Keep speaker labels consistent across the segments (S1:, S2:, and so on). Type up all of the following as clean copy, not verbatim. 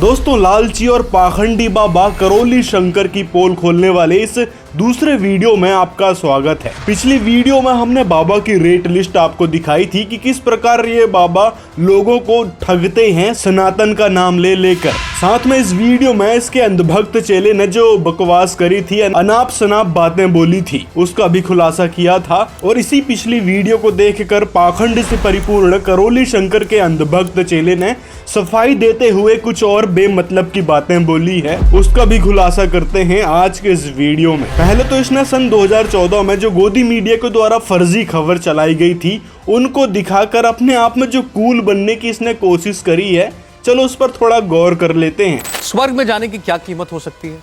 S1: दोस्तों, लालची और पाखंडी बाबा करौली शंकर की पोल खोलने वाले इस दूसरे वीडियो में आपका स्वागत है। पिछली वीडियो में हमने बाबा की रेट लिस्ट आपको दिखाई थी कि किस प्रकार ये बाबा लोगों को ठगते हैं सनातन का नाम ले लेकर। साथ में इस वीडियो में इसके अंधभक्त चेले ने जो बकवास करी थी, अनाप शनाप बातें बोली थी, उसका भी खुलासा किया था। और इसी पिछली वीडियो को देखकर पाखंड से परिपूर्ण करौली शंकर के अंधभक्त चेले ने सफाई देते हुए कुछ और बेमतलब की बातें बोली है, उसका भी खुलासा करते हैं आज के इस वीडियो में। पहले तो इसने सन 2014 में जो गोदी मीडिया के द्वारा फर्जी खबर चलाई गई थी, उनको दिखाकर अपने आप में जो कूल बनने की इसने कोशिश करी है, चलो उस पर थोड़ा गौर कर लेते हैं।
S2: स्वर्ग में जाने की क्या कीमत हो सकती है?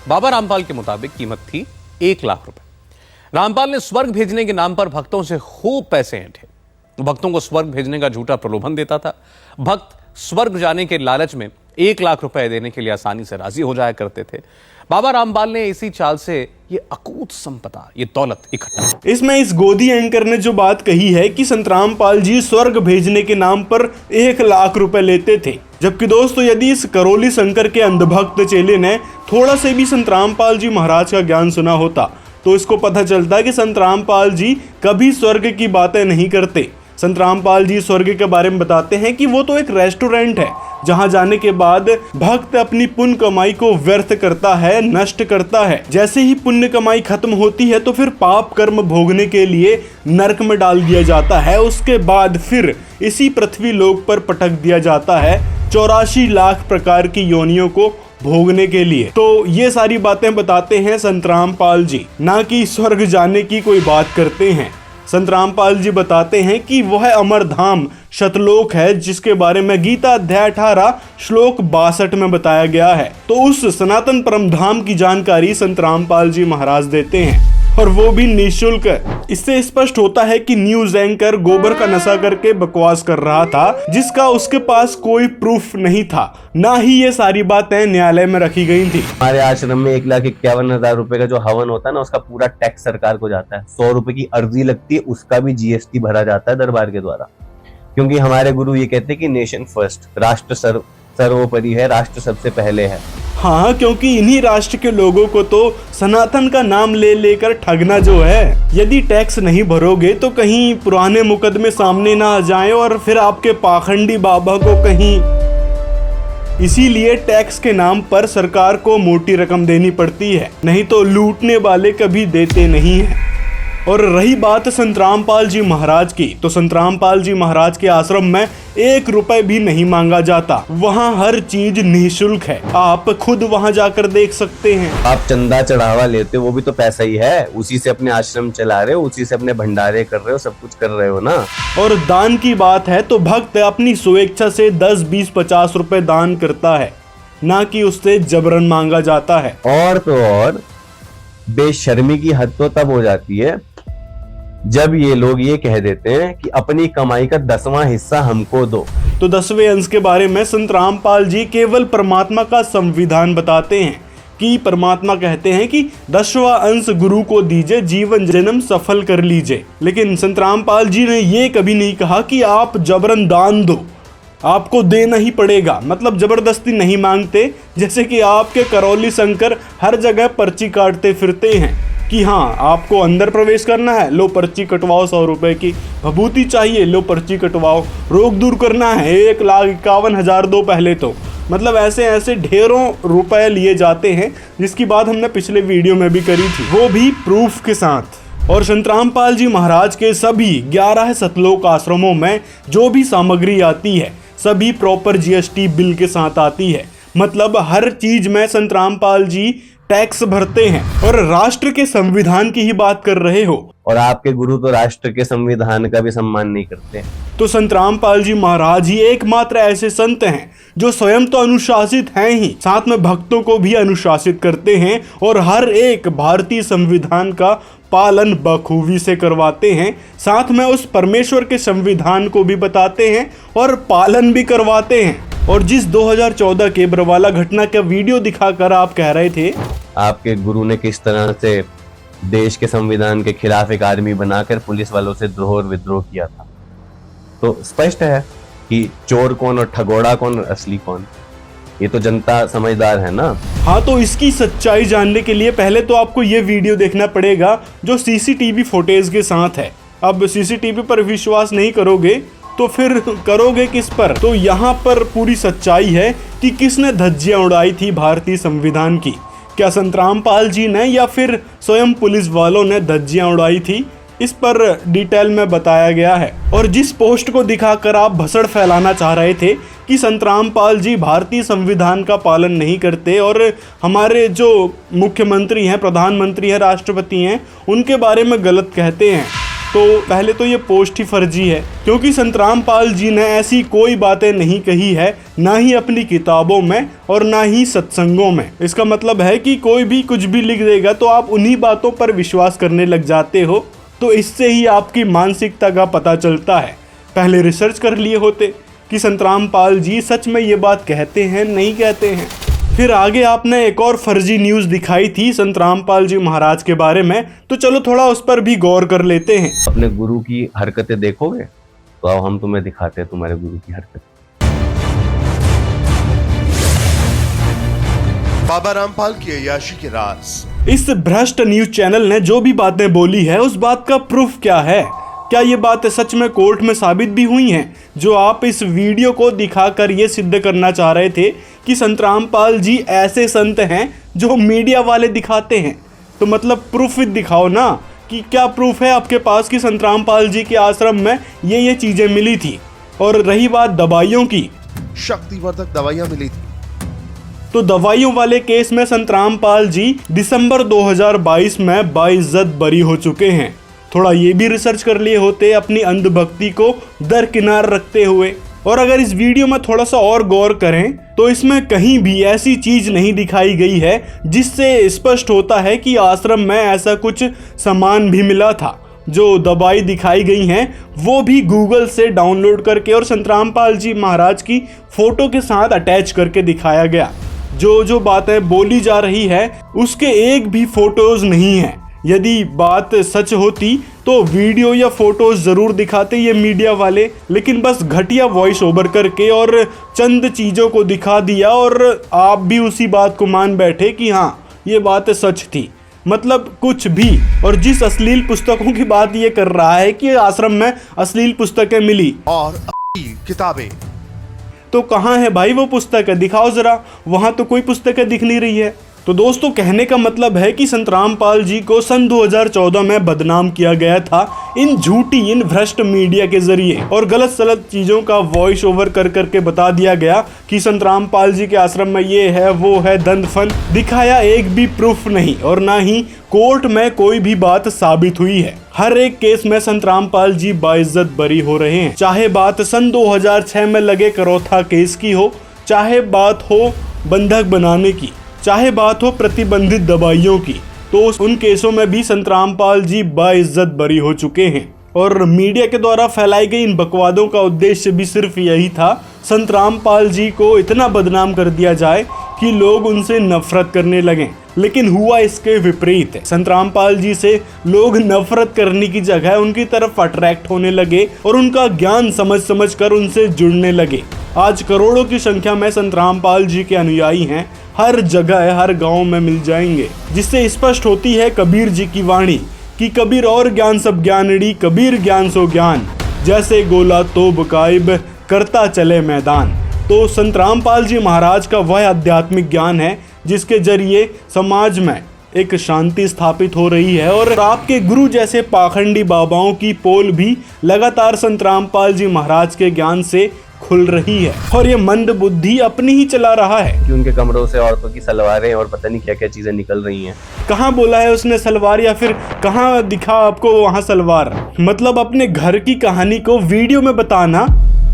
S2: बाबा रामपाल के मुताबिक कीमत थी 1 लाख रुपए। रामपाल ने स्वर्ग भेजने के नाम पर भक्तों से खूब पैसे ऐंठे। भक्तों को स्वर्ग भेजने का झूठा प्रलोभन देता था। भक्त स्वर्ग जाने के लालच में 1 लाख रुपए देने के लिए आसानी से राजी हो जाया करते थे। बाबा रामपाल ने इसी चाल से ये अकूत संपदा, ये दौलत इकट्ठा।
S1: इसमें इस गोदी एंकर ने जो बात कही है कि संत रामपाल जी स्वर्ग भेजने के नाम पर 1 लाख रुपए लेते थे, जबकि दोस्तों यदि इस करौली शंकर के अंधभक्त चेले ने थोड़ा से भी संत रामपाल जी महाराज का ज्ञान सुना होता तो इसको पता चलता कि संत रामपाल जी कभी स्वर्ग की बातें नहीं करते। संत रामपाल जी स्वर्ग के बारे में बताते हैं कि वो तो एक रेस्टोरेंट है जहां जाने के बाद भक्त अपनी पुण्य कमाई को व्यर्थ करता है, नष्ट करता है। जैसे ही पुण्य कमाई खत्म होती है तो फिर पाप कर्म भोगने के लिए नरक में डाल दिया जाता है। उसके बाद फिर इसी पृथ्वी लोक पर पटक दिया जाता है 84 लाख प्रकार की योनियों को भोगने के लिए। तो ये सारी बातें बताते हैं संत रामपाल जी, ना कि स्वर्ग जाने की कोई बात करते हैं। संत रामपाल जी बताते हैं कि वह अमर धाम शतलोक है जिसके बारे में गीता अध्याय 18 श्लोक 62 में बताया गया है। तो उस सनातन परम धाम की जानकारी संत रामपाल जी महाराज देते हैं, और वो भी निःशुल्क। इससे स्पष्ट होता है कि न्यूज एंकर गोबर का नशा करके बकवास कर रहा था, जिसका उसके पास कोई प्रूफ नहीं था, ना ही ये सारी बातें न्यायालय में रखी गई थी।
S3: हमारे आश्रम में 1,51,000 रुपए का जो हवन होता है ना, उसका पूरा टैक्स सरकार को जाता है। 100 रुपए की अर्जी लगती है, उसका भी जीएसटी भरा जाता है दरबार के द्वारा। क्योंकि हमारे गुरु ये कहते हैं कि नेशन फर्स्ट, राष्ट्र सर्वोपरि है, राष्ट्र सबसे पहले है।
S1: हाँ, क्योंकि इन्हीं राष्ट्र के लोगों को तो सनातन का नाम ले लेकर ठगना जो है। यदि टैक्स नहीं भरोगे तो कहीं पुराने मुकदमे सामने ना आ जाएं और फिर आपके पाखंडी बाबा को कहीं। इसीलिए टैक्स के नाम पर सरकार को मोटी रकम देनी पड़ती है, नहीं तो लूटने वाले कभी देते नहीं हैं। और रही बात संत रामपाल जी महाराज की, तो संत रामपाल जी महाराज के आश्रम में 1 रुपए भी नहीं मांगा जाता। वहाँ हर चीज निःशुल्क है, आप खुद वहाँ जाकर देख सकते हैं।
S3: आप चंदा चढ़ावा लेते हो, वो भी तो पैसा ही है, उसी से अपने आश्रम चला रहे हो, उसी से अपने भंडारे कर रहे हो, सब कुछ कर रहे हो ना।
S1: और दान की बात है तो भक्त अपनी स्वेच्छा से 10, 20, 50 रुपए दान करता है, ना कि उससे जबरन मांगा जाता है।
S3: और तो और बेशर्मी की हद तो तब हो जाती है जब ये लोग ये कह देते हैं कि अपनी कमाई का 10वां हिस्सा हमको दो।
S1: तो 10वें अंश के बारे में संत रामपाल जी केवल परमात्मा का संविधान बताते हैं कि परमात्मा कहते हैं कि 10वां अंश गुरु को दीजिए, जीवन जन्म सफल कर लीजिए। लेकिन संत रामपाल जी ने ये कभी नहीं कहा कि आप जबरन दान दो, आपको देना ही पड़ेगा, मतलब जबरदस्ती नहीं मांगते। जैसे कि आपके करौली शंकर हर जगह पर्ची काटते फिरते हैं कि हाँ आपको अंदर प्रवेश करना है, लो पर्ची कटवाओ 100 रुपए की, भभूति चाहिए, लो पर्ची कटवाओ, रोग दूर करना है 1,51,000 दो पहले तो। मतलब ऐसे ऐसे ढेरों रुपए लिए जाते हैं, जिसकी बात हमने पिछले वीडियो में भी करी थी, वो भी प्रूफ के साथ। और संत रामपाल जी महाराज के सभी 11 सतलोक आश्रमों में जो भी सामग्री आती है सभी प्रॉपर जीएसटी बिल के साथ आती है। मतलब हर चीज में संत रामपाल जी टैक्स भरते हैं। और राष्ट्र के संविधान की ही बात कर रहे हो,
S3: और आपके गुरु तो राष्ट्र के संविधान का भी सम्मान नहीं करते।
S1: तो संत रामपाल जी महाराज ही एकमात्र ऐसे संत हैं जो स्वयं तो अनुशासित हैं ही, साथ में भक्तों को भी अनुशासित करते हैं और हर एक भारतीय संविधान का पालन बखूबी से करवाते हैं। साथ में उस परमेश्वर के संविधान को भी बताते हैं और पालन भी करवाते हैं। और जिस 2014 के बरवाला घटना का वीडियो दिखाकर आप कह रहे थे
S3: आपके गुरु ने किस तरह से देश के संविधान के खिलाफ एक आदमी बनाकर पुलिस वालों से द्रोह और विद्रोह किया था, तो स्पष्ट है कि चोर कौन और ठगोड़ा कौन और असली कौन। ये तो जनता समझदार है ना।
S1: हाँ, तो इसकी सच्चाई जानने के लिए पहले तो आपको ये वीडियो देखना पड़ेगा जो सीसीटीवी फुटेज के साथ है। अब सीसीटीवी पर विश्वास नहीं करोगे तो फिर करोगे किस पर? तो यहाँ पर पूरी सच्चाई है कि किसने धज्जियां उड़ाई थी भारतीय संविधान की। क्या संतराम पाल जी ने या फिर स्वयं पुलिस वालों ने धज्जियां उड़ाई थी? इस पर डिटेल में बताया गया है। और जिस पोस्ट को दिखाकर आप भसड़ फैलाना चाह रहे थे कि संतराम पाल जी भारतीय संविधान का पालन नहीं करते और हमारे जो मुख्यमंत्री हैं, प्रधानमंत्री हैं, राष्ट्रपति हैं, उनके बारे में गलत कहते हैं, तो पहले तो ये पोस्ट ही फर्जी है, क्योंकि संतराम पाल जी ने ऐसी कोई बातें नहीं कही है, ना ही अपनी किताबों में और ना ही सत्संगों में। इसका मतलब है कि कोई भी कुछ भी लिख देगा तो आप उन्हीं बातों पर विश्वास करने लग जाते हो। तो इससे ही आपकी मानसिकता का पता चलता है। पहले रिसर्च कर लिए होते कि संतराम पाल जी सच में ये बात कहते हैं नहीं कहते हैं। फिर आगे आपने एक और फर्जी न्यूज़ दिखाई थी संतराम पाल जी महाराज के बारे में, तो चलो थोड़ा उस पर भी गौर कर लेते हैं।
S3: अपने गुरु की हरकतें देखोगे तो अब हम तुम्हें दिखाते हैं तुम्हारे गुरु की हरकतें।
S4: बाबा रामपाल की अय्याशी के राज।
S1: इस भ्रष्ट न्यूज चैनल ने जो भी बातें बोली है उस बात का प्रूफ क्या है? क्या ये बातें सच में कोर्ट में साबित भी हुई हैं? जो आप इस वीडियो को दिखाकर ये सिद्ध करना चाह रहे थे कि संतराम पाल जी ऐसे संत हैं जो मीडिया वाले दिखाते हैं, तो मतलब प्रूफ दिखाओ ना कि क्या प्रूफ है आपके पास कि संतराम पाल जी के आश्रम में ये चीज़ें मिली थी। और रही बात दवाइयों की,
S4: शक्तिवर्धक दवाइयां मिली थी।
S1: तो दवाइयों वाले केस में संतराम पाल जी दिसंबर 2022 में बाइज्जत बरी हो चुके हैं। थोड़ा ये भी रिसर्च कर लिए होते अपनी अंधभक्ति को दरकिनार रखते हुए। और अगर इस वीडियो में थोड़ा सा और गौर करें तो इसमें कहीं भी ऐसी चीज नहीं दिखाई गई है जिससे स्पष्ट होता है कि आश्रम में ऐसा कुछ सामान भी मिला था। जो दवाई दिखाई गई हैं वो भी गूगल से डाउनलोड करके और संतराम पाल जी महाराज की फोटो के साथ अटैच करके दिखाया गया। जो बातें बोली जा रही है उसके एक भी फोटोज नहीं है। यदि बात सच होती तो वीडियो या फोटोज जरूर दिखाते ये मीडिया वाले, लेकिन बस घटिया वॉइस ओवर करके और चंद चीज़ों को दिखा दिया और आप भी उसी बात को मान बैठे कि हाँ ये बात सच थी। मतलब कुछ भी। और जिस अश्लील पुस्तकों की बात ये कर रहा है कि आश्रम में अश्लील पुस्तकें मिली
S4: और किताबें,
S1: तो कहाँ है भाई वो पुस्तक? दिखाओ जरा, वहाँ तो कोई पुस्तकें दिख नहीं रही है। तो दोस्तों कहने का मतलब है कि संतराम पाल जी को सन 2014 में बदनाम किया गया था इन झूठी, इन भ्रष्ट मीडिया के जरिए, और गलत सलत चीज़ों का वॉइस ओवर कर करके बता दिया गया कि संतराम पाल जी के आश्रम में ये है वो है, दंड फन दिखाया। एक भी प्रूफ नहीं और ना ही कोर्ट में कोई भी बात साबित हुई है। हर एक केस में संतराम पाल जी बाइज्जत बरी हो रहे हैं। चाहे बात सन 2006 में लगे करौथा केस की हो, चाहे बात हो बंधक बनाने की, चाहे बात हो प्रतिबंधित दवाइयों की, तो उन केसों में भी संतराम पाल जी बाइज्जत बरी हो चुके हैं। और मीडिया के द्वारा फैलाई गई इन बकवादों का उद्देश्य भी सिर्फ यही था, संतराम पाल जी को इतना बदनाम कर दिया जाए कि लोग उनसे नफरत करने लगें। लेकिन हुआ इसके विपरीत है। संतराम पाल जी से लोग नफरत करने की जगह उनकी तरफ अट्रैक्ट होने लगे और उनका ज्ञान समझ कर उनसे जुड़ने लगे। आज करोड़ों की संख्या में संतराम पाल जी के अनुयायी हैं, हर जगह हर गांव में मिल जाएंगे, जिससे स्पष्ट होती है कबीर जी की वाणी कि कबीर और ज्ञान सब ज्ञानड़ी, कबीर ज्ञान सो ज्ञान, जैसे गोला तो बुकाइब करता चले मैदान। तो संतराम पाल जी महाराज का वह आध्यात्मिक ज्ञान है जिसके जरिए समाज में एक शांति स्थापित हो रही है। और आपके गुरु जैसे पाखंडी बाबाओं की पोल भी लगातार संतराम पाल जी महाराज के ज्ञान से खुल रही है और ये मंद बुद्धि अपनी ही चला रहा है
S3: कि उनके कमरों से औरतों की सलवारें और पता नहीं क्या क्या चीजें निकल रही हैं।
S1: कहाँ बोला है उसने सलवार, या फिर कहाँ दिखा आपको वहाँ सलवार? मतलब अपने घर की कहानी को वीडियो में बताना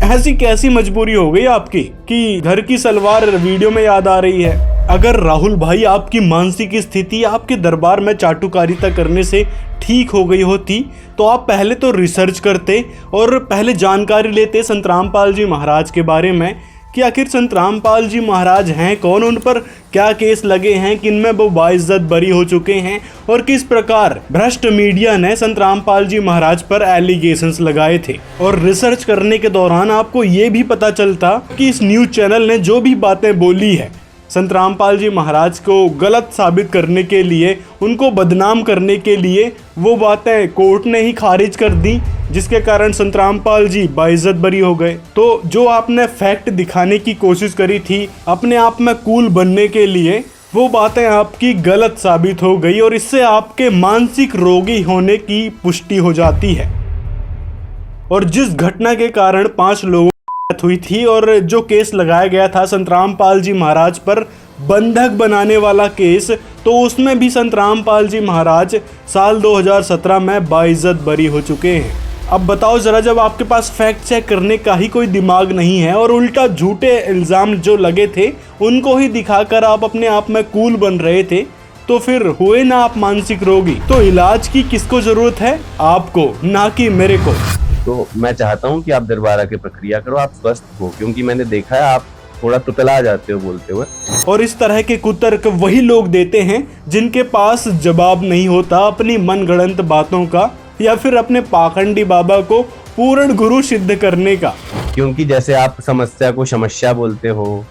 S1: ऐसी कैसी मजबूरी हो गई आपकी कि घर की सलवार वीडियो में याद आ रही है? अगर राहुल भाई आपकी मानसिक स्थिति आपके दरबार में चाटुकारिता करने से ठीक हो गई होती तो आप पहले तो रिसर्च करते और पहले जानकारी लेते संतराम पाल जी महाराज के बारे में कि आखिर संत रामपाल जी महाराज हैं कौन, उन पर क्या केस लगे हैं, किनमें वो बाइज्जत बरी हो चुके हैं और किस प्रकार भ्रष्ट मीडिया ने संत रामपाल जी महाराज पर एलिगेशंस लगाए थे। और रिसर्च करने के दौरान आपको ये भी पता चलता कि इस न्यूज चैनल ने जो भी बातें बोली है संत रामपाल जी महाराज को गलत साबित करने के लिए, उनको बदनाम करने के लिए, वो बातें कोर्ट ने ही खारिज कर दी, जिसके कारण संत रामपाल जी बाइज्जत बरी हो गए। तो जो आपने फैक्ट दिखाने की कोशिश करी थी अपने आप में कूल बनने के लिए, वो बातें आपकी गलत साबित हो गई और इससे आपके मानसिक रोगी होने की पुष्टि हो जाती है। और जिस घटना के कारण 5 लोगों हुई थी और जो केस लगाया गया था संत रामपाल जी महाराज पर बंधक बनाने वाला केस, तो उसमें भी संत रामपाल जी महाराज साल 2017 में बाइज्जत बरी हो चुके हैं। अब बताओ जरा, जब आपके पास फैक्ट चेक करने का ही कोई दिमाग नहीं है और उल्टा झूठे इल्जाम जो लगे थे उनको ही दिखाकर आप अपने आप में कूल बन रहे थे, तो फिर हुए ना आप मानसिक रोगी। तो इलाज की किसको जरूरत है? आपको, ना कि मेरे को।
S3: तो मैं चाहता हूँ कि आप दरबार आके प्रक्रिया करो, आप स्वस्थ हो, क्योंकि मैंने देखा है आप थोड़ा तुतला जाते हो बोलते हुए।
S1: और इस तरह के कुतर्क वही लोग देते हैं जिनके पास जवाब नहीं होता अपनी मनगढ़ंत बातों का या फिर अपने पाखंडी बाबा को पूर्ण गुरु सिद्ध करने का।
S3: क्योंकि जैसे आप समस्या को समस्या बोलते हो,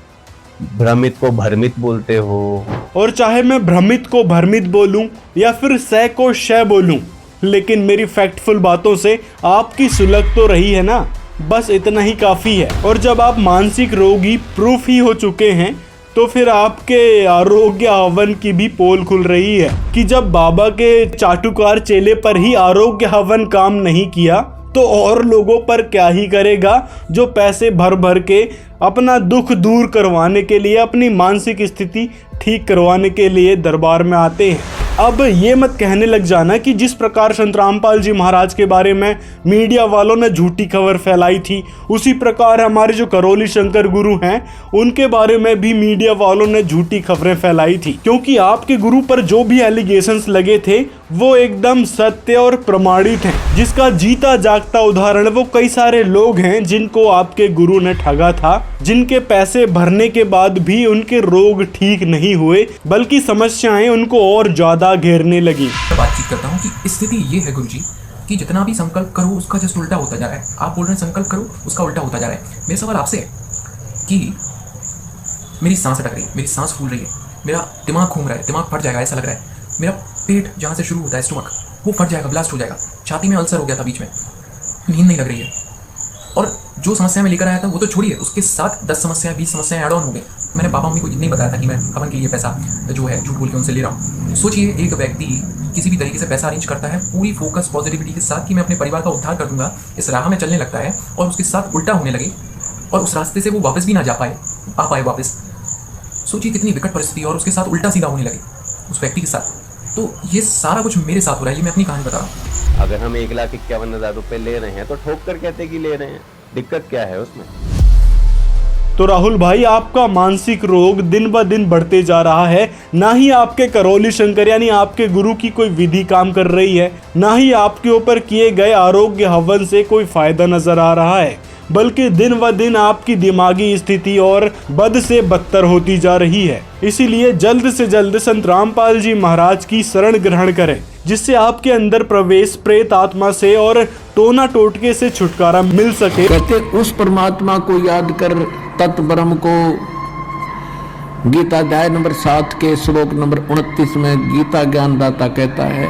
S3: भ्रमित को भ्रमित बोलते हो,
S1: और चाहे मैं भ्रमित को भ्रमित बोलूं या फिर सह को शय बोलूं, लेकिन मेरी फैक्टफुल बातों से आपकी सुलग तो रही है ना, बस इतना ही काफ़ी है। और जब आप मानसिक रोगी प्रूफ ही हो चुके हैं तो फिर आपके आरोग्य हवन की भी पोल खुल रही है कि जब बाबा के चाटुकार चेले पर ही आरोग्य हवन काम नहीं किया तो और लोगों पर क्या ही करेगा, जो पैसे भर भर के अपना दुख दूर करवाने के लिए, अपनी मानसिक स्थिति ठीक करवाने के लिए दरबार में आते हैं। अब ये मत कहने लग जाना कि जिस प्रकार संत रामपाल जी महाराज के बारे में मीडिया वालों ने झूठी खबर फैलाई थी, उसी प्रकार हमारे जो करौली शंकर गुरु हैं उनके बारे में भी मीडिया वालों ने झूठी खबरें फैलाई थी। क्योंकि आपके गुरु पर जो भी एलिगेशंस लगे थे वो एकदम सत्य और प्रमाणित हैं, जिसका जीता जागता उदाहरण वो कई सारे लोग हैं जिनको आपके गुरु ने ठगा था, जिनके पैसे भरने के बाद भी उनके रोग ठीक नहीं हुए, बल्कि समस्याएं उनको और ज्यादा घेरने लगी।
S5: बातचीत करता हूँ कि स्थिति ये है गुरुजी कि जितना भी संकल्प करो उसका जस्ट उल्टा होता जा रहा है। आप बोल रहे हैं संकल्प करो, उसका उल्टा होता जा रहा है। मेरा सवाल आपसे है कि मेरी सांस अटक रही है, मेरी सांस फूल रही है, मेरा दिमाग घूम रहा है, दिमाग फट जाएगा ऐसा लग रहा है, मेरा पेट जहाँ से शुरू होता है स्टमक वो फट जाएगा, ब्लास्ट हो जाएगा, छाती में अल्सर हो गया था बीच में, नींद नहीं लग रही है, और जो समस्या मैं लेकर आया था वो तो छोड़िए, उसके साथ 10 समस्याएं 20 समस्याएं ऐड ऑन हो गई। मैंने पापा मम्मी को नहीं बताया था कि मैं हवन के लिए पैसा जो है झूठ बोल के उनसे ले रहा हूँ। सोचिए एक व्यक्ति किसी भी तरीके से पैसा अरेंज करता है पूरी फोकस पॉजिटिविटी के साथ कि मैं अपने परिवार का उद्धार कर दूंगा, इस राह में चलने लगता है और उसके साथ उल्टा होने लगे और उस रास्ते से वो वापस भी ना आ पाए वापस। सोचिए कितनी विकट परिस्थिति, और उसके साथ उल्टा सीधा होने लगे उस व्यक्ति के साथ। तो ये सारा कुछ मेरे साथ हो रहा है, ये मैं अपनी कहानी बता रहा हूँ।
S3: अगर हम 1,51,000 रुपए ले रहे हैं तो ठोक कर कहते कि ले रहे हैं, दिक्कत क्या है उसमें?
S1: तो राहुल भाई, आपका मानसिक रोग दिन ब दिन बढ़ते जा रहा है। ना ही आपके करौली शंकर यानी आपके गुरु की कोई विधि काम कर रही है, ना ही आपके ऊपर किए गए आरोग्य हवन से कोई फायदा नजर आ रहा है, बल्कि दिन ब दिन आपकी दिमागी स्थिति और बद से बदतर होती जा रही है। इसीलिए जल्द से जल्द संत रामपाल जी महाराज की शरण ग्रहण करें, जिससे आपके अंदर प्रवेश प्रेत आत्मा से और टोना टोटके से छुटकारा मिल सके।
S6: कहते उस परमात्मा को याद कर तत् ब्रह्म को, गीता अध्याय नंबर 7 के श्लोक नंबर 29 में गीता ज्ञानदाता कहता है,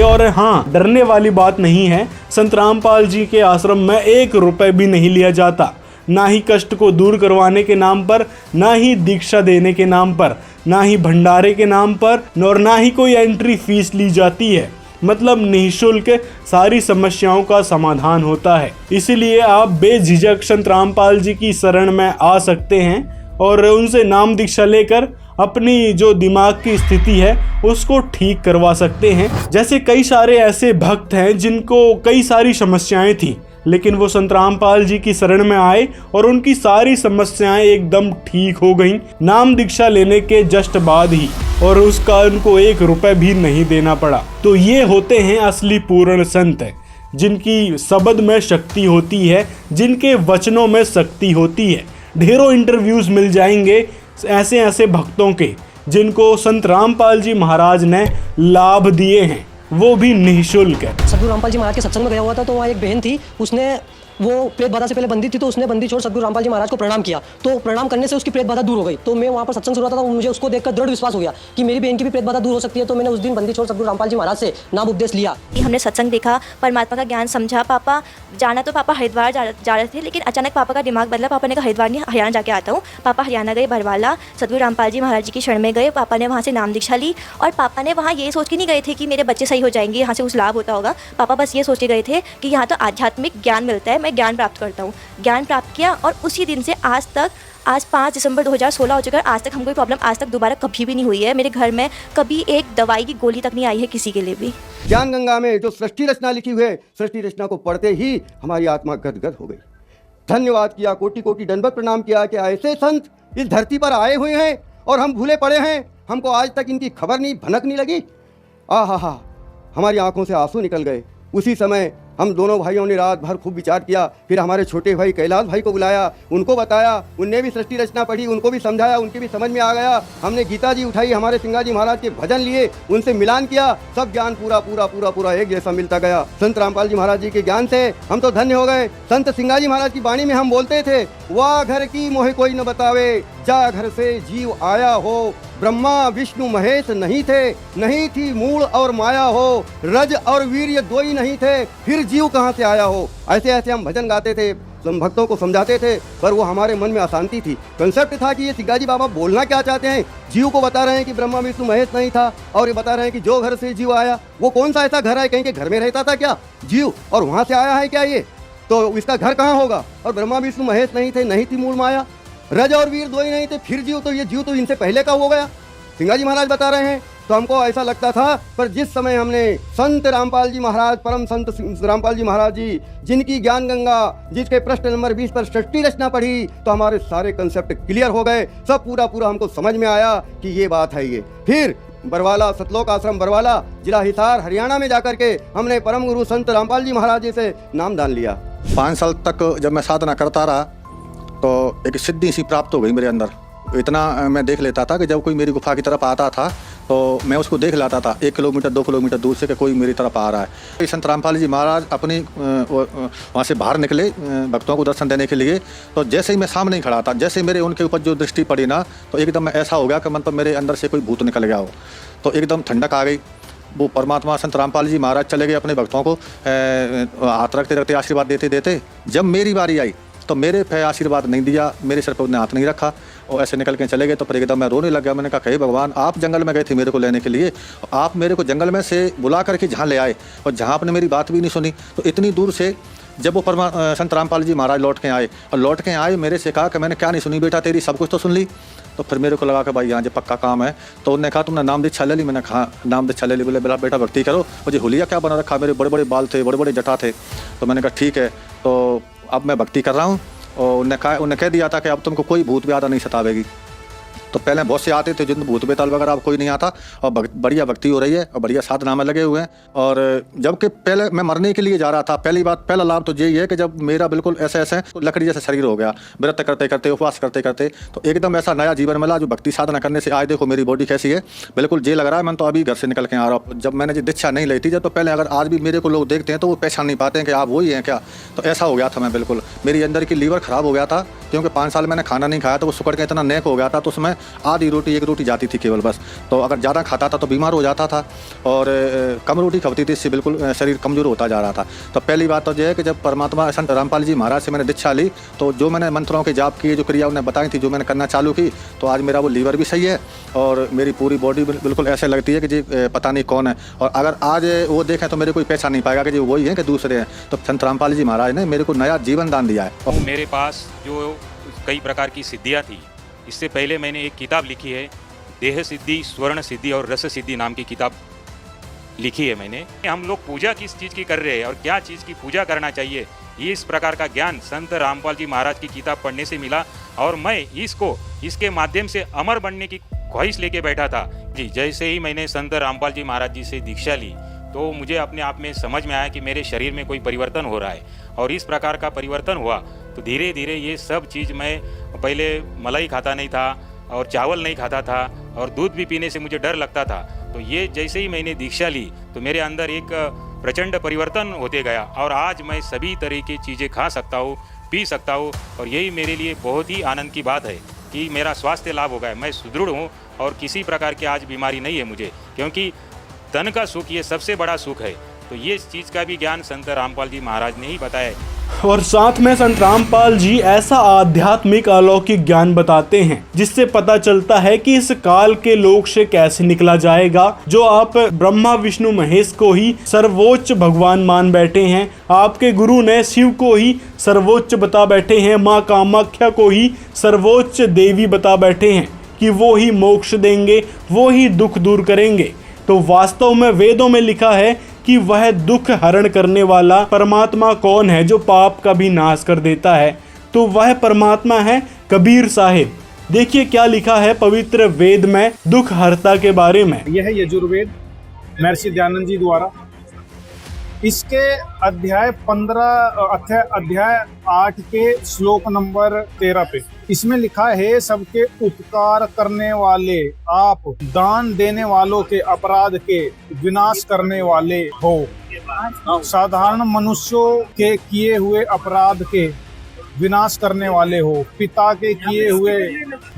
S1: और हाँ, डरने वाली बात नहीं है। संत रामपाल जी के आश्रम में 1 रुपए भी नहीं लिया जाता, ना ही कष्ट को दूर करवाने के नाम पर, ना ही दीक्षा देने के नाम पर, ना ही भंडारे के नाम पर, और ना ही कोई एंट्री फीस ली जाती है। मतलब निःशुल्क सारी समस्याओं का समाधान होता है। इसीलिए आप बेझिझक संत रामपाल जी की शरण में आ सकते हैं और उनसे नाम दीक्षा लेकर अपनी जो दिमाग की स्थिति है उसको ठीक करवा सकते हैं। जैसे कई सारे ऐसे भक्त हैं जिनको कई सारी समस्याएं थी, लेकिन वो संत रामपाल जी की शरण में आए और उनकी सारी समस्याएं एकदम ठीक हो गईं नाम दीक्षा लेने के जस्ट बाद ही, और उसका उनको 1 रुपए भी नहीं देना पड़ा। तो ये होते हैं असली पूर्ण संत, जिनकी शब्द में शक्ति होती है, जिनके वचनों में शक्ति होती है। ढेरों इंटरव्यूज मिल जाएंगे ऐसे ऐसे भक्तों के जिनको संत रामपाल जी महाराज ने लाभ दिए हैं, वो भी निःशुल्क है।
S7: सदगुरु रामपाल जी महाराज के सत्संग में गया हुआ था, तो वहाँ एक बहन थी, उसने वो प्रेत बाधा से पहले बंदी थी, तो उसने बंदी छोड़ सदगुरु रामपाल जी महाराज को प्रणाम किया, तो प्रणाम करने से उसकी प्रेत बाधा दूर हो गई। तो मैं वहाँ पर सत्संग शुरू था, तो मुझे उसको देखकर दृढ़ विश्वास हो गया कि मेरी बहन की भी प्रेत बाधा दूर हो सकती है। तो मैंने उस दिन बंदी छोड़ सदगुरु रामपाल जी महाराज से नाम उपदेश लिया।
S8: हमने सत्संग देखा, परमात्मा का ज्ञान समझा। पापा जाना तो पापा हरिद्वार जा रहे थे, लेकिन अचानक पापा का दिमाग बदला। पापा ने कहा हरिद्वार नहीं, हरियाणा जाके आता हूँ। पापा हरियाणा गए, बरवाला सदगुरु रामपाल जी महाराज जी की शरण में गए। पापा ने वहाँ से नाम दीक्षा ली, और पापा ने वहाँ ये सोच के नहीं गए थे कि मेरे बच्चे सही हो जाएंगे, यहाँ से कुछ लाभ होता होगा। पापा बस ये सोच के गए थे कि यहाँ तो आध्यात्मिक ज्ञान मिलता है, मैं ज्ञान प्राप्त करता हूँ। ज्ञान प्राप्त किया, और उसी दिन से आज तक, आज 5 दिसंबर 2016 हो चुका है, आज तक हमको प्रॉब्लम आज तक दोबारा कभी भी नहीं हुई है। मेरे घर में कभी एक दवाई की गोली तक नहीं आई है किसी के लिए भी।
S9: ज्ञान गंगा में जो सृष्टि रचना लिखी हुई है, सृष्टि रचना को पढ़ते ही हमारी आत्मा गदगद हो गई। धन्यवाद किया, कोटि कोटि दंडवत प्रणाम किया कि ऐसे संत इस धरती पर आए हुए हैं और हम भूले पड़े हैं, हमको आज तक इनकी खबर नहीं, भनक नहीं लगी। आहा, हमारी आंखों से आंसू निकल गए। उसी समय हम दोनों भाइयों ने रात भर खूब विचार किया, फिर हमारे छोटे भाई कैलाश भाई को बुलाया, उनको बताया, उनने भी सृष्टि रचना पढ़ी, उनको भी समझाया, उनकी भी समझ में आ गया। हमने गीता जी उठाई, हमारे सिंगाजी महाराज के भजन लिए, उनसे मिलान किया, सब ज्ञान पूरा पूरा पूरा पूरा एक जैसा मिलता गया। संत रामपाल जी महाराज जी के ज्ञान से हम तो धन्य हो गए। संत सिंगाजी महाराज की वाणी में हम बोलते थे, वाह घर की मोहे कोई न बतावे, जा घर से जीव आया हो, ब्रह्मा विष्णु महेश नहीं थे, नहीं थी मूल और माया हो, रज और वीर्य दो ही नहीं थे, फिर जीव कहाँ से आया हो। ऐसे ऐसे हम भजन गाते थे, भक्तों को समझाते थे, पर वो हमारे मन में अशांति थी। कंसेप्ट था कि ये सिंगाजी बाबा बोलना क्या चाहते हैं। जीव को बता रहे हैं कि ब्रह्मा विष्णु महेश नहीं था, और ये बता रहे हैं कि जो घर से जीव आया, वो कौन सा ऐसा घर है, कहीं के घर में रहता था क्या जीव, और वहाँ से आया है क्या ये, तो इसका घर कहाँ होगा। और ब्रह्मा विष्णु महेश नहीं थे, नहीं थी मूल माया, रज और वीर दो ही नहीं थे, फिर जीव, तो ये जीव तो इनसे पहले का हो गया, सिंगाजी महाराज बता रहे हैं। तो हमको ऐसा लगता था, पर जिस समय हमने संत रामपाल जी महाराज, परम संत रामपाल जी महाराज जी, जिनकी ज्ञान गंगा, जिसके प्रश्न नंबर 20 पर सृष्टि रचना पढ़ी, तो हमारे सारे कंसेप्ट क्लियर हो गए, सब पूरा पूरा हमको समझ में आया कि ये बात है ये। फिर बरवाला, सतलोक आश्रम बरवाला, जिला हिसार, हरियाणा में जाकर के हमने परम गुरु संत रामपाल जी महाराज जी से नामदान लिया।
S10: 5 साल तक जब मैं साधना करता रहा, तो एक सिद्धि सी प्राप्त हो गई मेरे अंदर। इतना मैं देख लेता था कि जब कोई मेरी गुफा की तरफ आता था, तो मैं उसको देख लाता था 1 किलोमीटर 2 किलोमीटर दूर से कि कोई मेरी तरफ आ रहा है। संत रामपाल जी महाराज अपनी वहाँ से बाहर निकले भक्तों को दर्शन देने के लिए, तो जैसे ही मैं सामने ही खड़ा था, जैसे मेरे उनके ऊपर जो दृष्टि पड़ी ना, तो एकदम ऐसा हो गया कि मतलब मेरे अंदर से कोई भूत निकल गया हो, तो एकदम ठंडक आ गई। वो परमात्मा संत रामपाल जी महाराज चले गए अपने भक्तों को हाथ रखते रखते आशीर्वाद देते देते। जब मेरी बारी आई तो मेरे पे आशीर्वाद नहीं दिया, मेरे सर पर उन्हें हाथ नहीं रखा, और ऐसे निकल के चले गए। तो फिर एकदम मैं रोने लग गया। मैंने कहा, हे भगवान, आप जंगल में गए थे मेरे को लेने के लिए, आप मेरे को जंगल में से बुला करके जहाँ ले आए, और जहाँ आपने मेरी बात भी नहीं सुनी, तो इतनी दूर से जब वो संत रामपाल जी महाराज लौट के आए, और लौट के आए मेरे से कहा कि मैंने क्या नहीं सुनी बेटा तेरी, सब कुछ तो सुन ली। तो फिर मेरे को लगा कि भाई यहाँ जो पक्का काम है। तो उन्होंने कहा, तुमने नाम दीक्षा ले ली? मैंने कहा नाम दीक्षा ले ली। बोले बेटा भक्ति करो। मुझे हुलिया क्या बना रखा, मेरे बड़े बड़े बाल थे, बड़े बड़े जटा थे। तो मैंने कहा ठीक है, तो अब मैं भक्ति कर रहा हूँ। और उन्होंने कह दिया था कि अब तुमको कोई भूत व्याधा नहीं सतावेगी। तो पहले बहुत से आते थे जिन भूत बेताल वगैरह, अब कोई नहीं आता, और बढ़िया भक्ति हो रही है और बढ़िया साधना में लगे हुए हैं। और जबकि पहले मैं मरने के लिए जा रहा था, पहला लाभ तो यही है कि जब मेरा बिल्कुल ऐसे लकड़ी जैसे शरीर हो गया, व्रत करते करते, उपवास करते करते, तो एकदम ऐसा नया जीवन मिला जो भक्ति साधना करने से। आज देखो मेरी बॉडी कैसी है, बिल्कुल जे लग रहा है मैं तो अभी घर से निकल के आ रहा हूँ। जब मैंने दीक्षा नहीं ली थी जब, तो पहले अगर आज भी मेरे को लोग देखते हैं तो वो पहचान नहीं पाते हैं कि आप वही हैं क्या। तो ऐसा हो गया था मैं, बिल्कुल मेरी अंदर की लीवर खराब हो गया था, क्योंकि 5 साल मैंने खाना नहीं खाया, तो वो सुकड़ के इतना नेक हो गया था। तो उसमें आधी रोटी, 1 रोटी जाती थी केवल बस। तो अगर ज़्यादा खाता था तो बीमार हो जाता था, और कम रोटी खपती थी, इससे बिल्कुल शरीर कमज़ोर होता जा रहा था। तो पहली बात तो यह है कि जब परमात्मा संत रामपाल जी महाराज से मैंने दीक्षा ली, तो जो मैंने मंत्रों के जाप किए, जो क्रिया उन्हें बताई थी, जो मैंने करना चालू की, तो आज मेरा वो लीवर भी सही है, और मेरी पूरी बॉडी बिल्कुल ऐसे लगती है कि जी पता नहीं कौन है। और अगर आज वो देखें तो मेरे कोई पहचान नहीं पाएगा कि जी वही है कि दूसरे हैं। तो संत रामपाल जी महाराज ने मेरे को नया जीवन दान दिया है।
S11: मेरे पास जो कई प्रकार की सिद्धियाँ थी, इससे पहले मैंने एक किताब लिखी है, देह सिद्धि, स्वर्ण सिद्धि और रस सिद्धि नाम की किताब लिखी है मैंने। हम लोग पूजा किस चीज़ की कर रहे हैं और क्या चीज़ की पूजा करना चाहिए, इस प्रकार का ज्ञान संत रामपाल जी महाराज की किताब पढ़ने से मिला और मैं इसके माध्यम से अमर बनने की ख्वाहिश लेके बैठा था जी। जैसे ही मैंने संत रामपाल जी महाराज जी से दीक्षा ली तो मुझे अपने आप में समझ में आया कि मेरे शरीर में कोई परिवर्तन हो रहा है और इस प्रकार का परिवर्तन हुआ तो धीरे धीरे ये सब चीज़, मैं पहले मलाई खाता नहीं था और चावल नहीं खाता था और दूध भी पीने से मुझे डर लगता था। तो ये जैसे ही मैंने दीक्षा ली तो मेरे अंदर एक प्रचंड परिवर्तन होते गया और आज मैं सभी तरह की चीज़ें खा सकता हूँ, पी सकता हूँ और यही मेरे लिए बहुत ही आनंद की बात है कि मेरा स्वास्थ्य लाभ हो गया, मैं सुदृढ़ हूँ और किसी प्रकार की आज बीमारी नहीं है मुझे, क्योंकि तन का सुख ये सबसे बड़ा सुख है। तो ये चीज़ का भी ज्ञान संत रामपाल जी महाराज ने ही बताया।
S1: और साथ में संत रामपाल जी ऐसा आध्यात्मिक अलौकिक ज्ञान बताते हैं जिससे पता चलता है कि इस काल के लोक से कैसे निकला जाएगा। जो आप ब्रह्मा विष्णु महेश को ही सर्वोच्च भगवान मान बैठे हैं, आपके गुरु ने शिव को ही सर्वोच्च बता बैठे हैं, माँ कामाख्या को ही सर्वोच्च देवी बता बैठे हैं कि वो ही मोक्ष देंगे, वो ही दुख दूर करेंगे। तो वास्तव में वेदों में लिखा है कि वह दुख हरण करने वाला परमात्मा कौन है जो पाप का भी नाश कर देता है, तो वह परमात्मा है कबीर साहिब। देखिए क्या लिखा है पवित्र वेद में दुख हरता के बारे में।
S12: यह यजुर्वेद महर्षि दयानंद जी द्वारा, इसके अध्याय 8 के श्लोक नंबर 13 पे इसमें लिखा है, सबके उपकार करने वाले आप, दान देने वालों के अपराध के विनाश करने वाले हो, साधारण मनुष्यों के किए हुए अपराध के विनाश करने वाले हो, पिता के किए हुए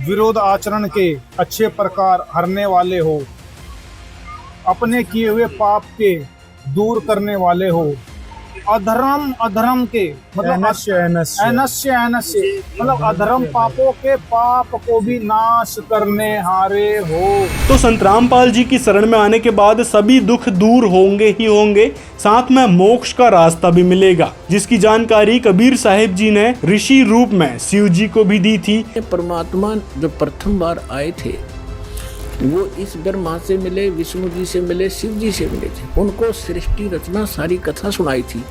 S12: विरोध आचरण के अच्छे प्रकार हरने वाले हो, अपने किए हुए पाप के दूर करने वाले हो, अधर्म के मतलब मतलब अधर्म पापों के पाप को भी नाश करने हारे हो।
S1: तो संत रामपाल जी की शरण में आने के बाद सभी दुख दूर होंगे ही होंगे, साथ में मोक्ष का रास्ता भी मिलेगा, जिसकी जानकारी कबीर साहिब जी ने ऋषि रूप में शिव जी को भी दी थी।
S6: परमात्मा जो प्रथम बार आए थे वो इस ब्रह्मा से मिले, विष्णु जी से मिले, शिव जी से मिले थे। उनको सृष्टि रचना सारी कथा सुनाई थी।